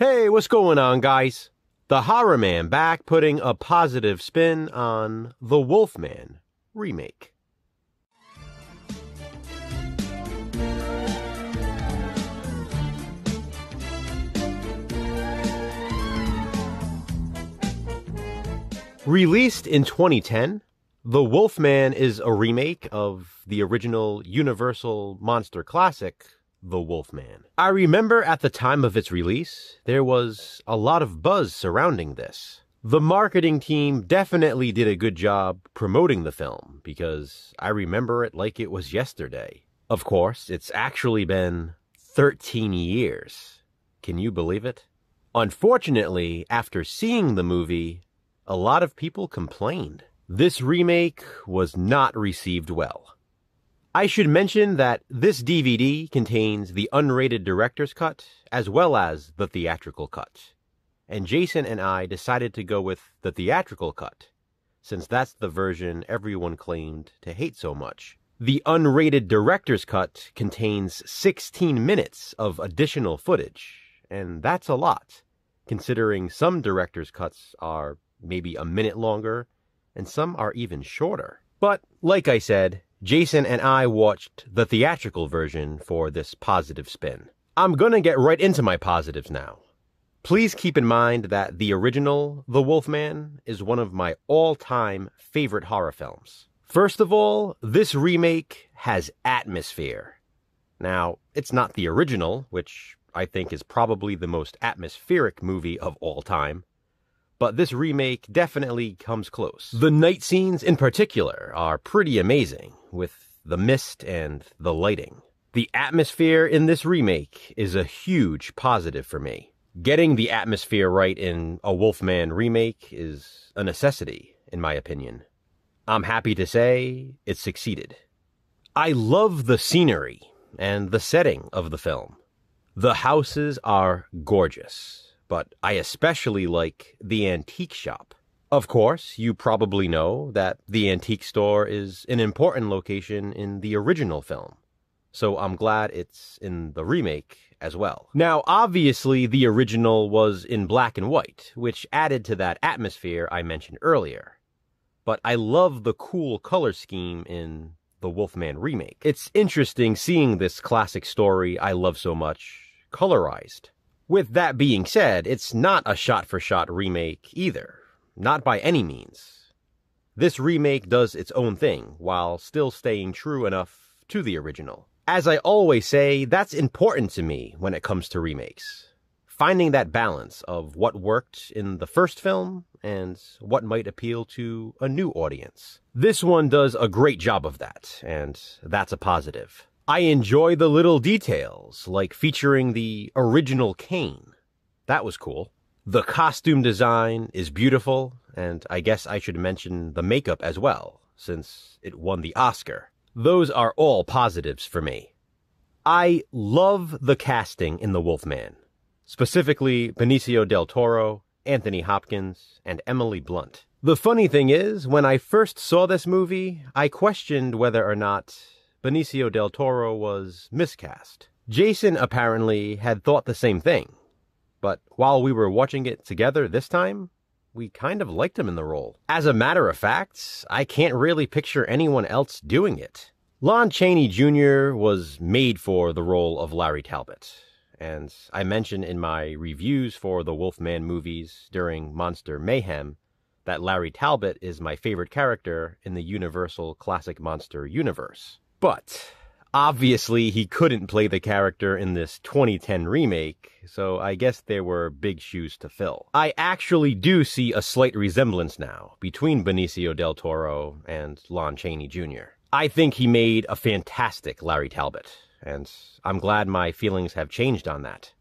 Hey, what's going on, guys? The Horror Man back putting a positive spin on the Wolfman remake. Released in 2010, The Wolfman is a remake of the original Universal monster classic, The Wolfman. I remember at the time of its release, there was a lot of buzz surrounding this. The marketing team definitely did a good job promoting the film, because I remember it like it was yesterday. Of course, it's actually been 13 years. Can you believe it? Unfortunately, after seeing the movie, a lot of people complained. This remake was not received well. I should mention that this DVD contains the unrated director's cut as well as the theatrical cut. And Jason and I decided to go with the theatrical cut, since that's the version everyone claimed to hate so much. The unrated director's cut contains 16 minutes of additional footage, and that's a lot, considering some director's cuts are maybe a minute longer, and some are even shorter. But, like I said, Jason and I watched the theatrical version for this positive spin. I'm gonna get right into my positives now. Please keep in mind that the original The Wolfman is one of my all-time favorite horror films. First of all, this remake has atmosphere. Now, it's not the original, which I think is probably the most atmospheric movie of all time, but this remake definitely comes close. The night scenes in particular are pretty amazing, with the mist and the lighting. The atmosphere in this remake is a huge positive for me. Getting the atmosphere right in a Wolfman remake is a necessity, in my opinion. I'm happy to say it succeeded. I love the scenery and the setting of the film. The houses are gorgeous, but I especially like the antique shop. Of course, you probably know that the antique store is an important location in the original film, so I'm glad it's in the remake as well. Now, obviously, the original was in black and white, which added to that atmosphere I mentioned earlier. But I love the cool color scheme in the Wolfman remake. It's interesting seeing this classic story I love so much colorized. With that being said, it's not a shot-for-shot remake either. Not by any means. This remake does its own thing, while still staying true enough to the original. As I always say, that's important to me when it comes to remakes. Finding that balance of what worked in the first film and what might appeal to a new audience. This one does a great job of that, and that's a positive. I enjoy the little details, like featuring the original cane. That was cool. The costume design is beautiful, and I guess I should mention the makeup as well, since it won the Oscar. Those are all positives for me. I love the casting in The Wolfman, specifically Benicio del Toro, Anthony Hopkins, and Emily Blunt. The funny thing is, when I first saw this movie, I questioned whether or not Benicio del Toro was miscast. Jason apparently had thought the same thing, but while we were watching it together this time, we kind of liked him in the role. As a matter of fact, I can't really picture anyone else doing it. Lon Chaney Jr. was made for the role of Larry Talbot, and I mentioned in my reviews for the Wolfman movies during Monster Mayhem that Larry Talbot is my favorite character in the Universal Classic Monster universe. But obviously he couldn't play the character in this 2010 remake, so I guess there were big shoes to fill. I actually do see a slight resemblance now between Benicio del Toro and Lon Chaney Jr. I think he made a fantastic Larry Talbot, and I'm glad my feelings have changed on that.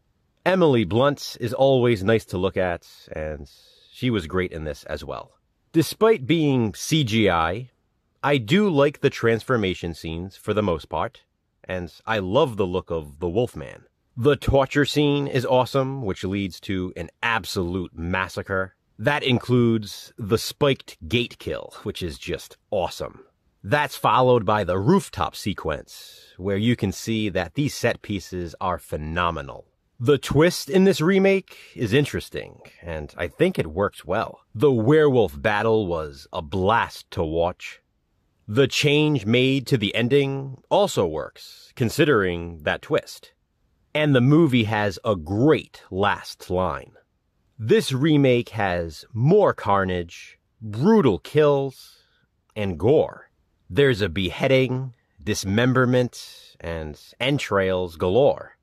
Emily Blunt is always nice to look at, and she was great in this as well. Despite being CGI, I do like the transformation scenes for the most part, and I love the look of the Wolfman. The torture scene is awesome, which leads to an absolute massacre. That includes the spiked gate kill, which is just awesome. That's followed by the rooftop sequence, where you can see that these set pieces are phenomenal. The twist in this remake is interesting, and I think it works well. The werewolf battle was a blast to watch. The change made to the ending also works, considering that twist. And the movie has a great last line. This remake has more carnage, brutal kills, and gore. There's a beheading, dismemberment, and entrails galore.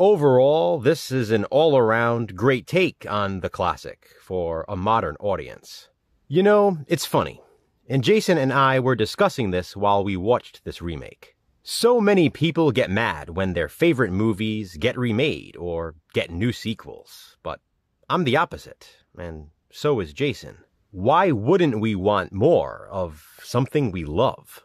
Overall, this is an all-around great take on the classic for a modern audience. You know, it's funny, and Jason and I were discussing this while we watched this remake. So many people get mad when their favorite movies get remade or get new sequels, but I'm the opposite, and so is Jason. Why wouldn't we want more of something we love?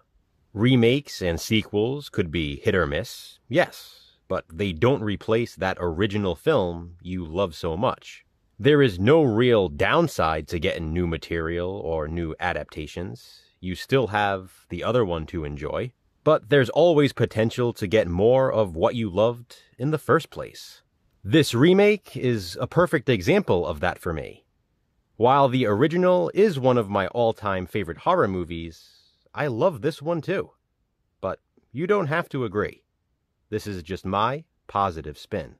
Remakes and sequels could be hit or miss, yes, but they don't replace that original film you love so much. There is no real downside to getting new material or new adaptations. You still have the other one to enjoy. But there's always potential to get more of what you loved in the first place. This remake is a perfect example of that for me. While the original is one of my all-time favorite horror movies, I love this one too. But you don't have to agree. This is just my positive spin.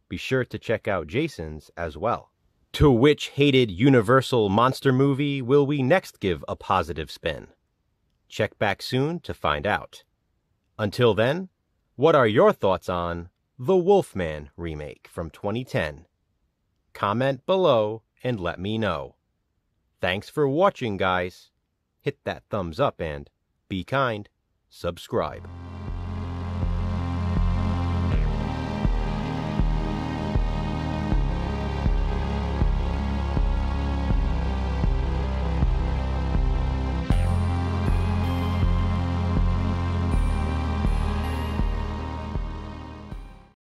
Be sure to check out Jason's as well. To which hated Universal monster movie will we next give a positive spin? Check back soon to find out. Until then, what are your thoughts on The Wolfman remake from 2010? Comment below and let me know. Thanks for watching, guys. Hit that thumbs up and, be kind, subscribe.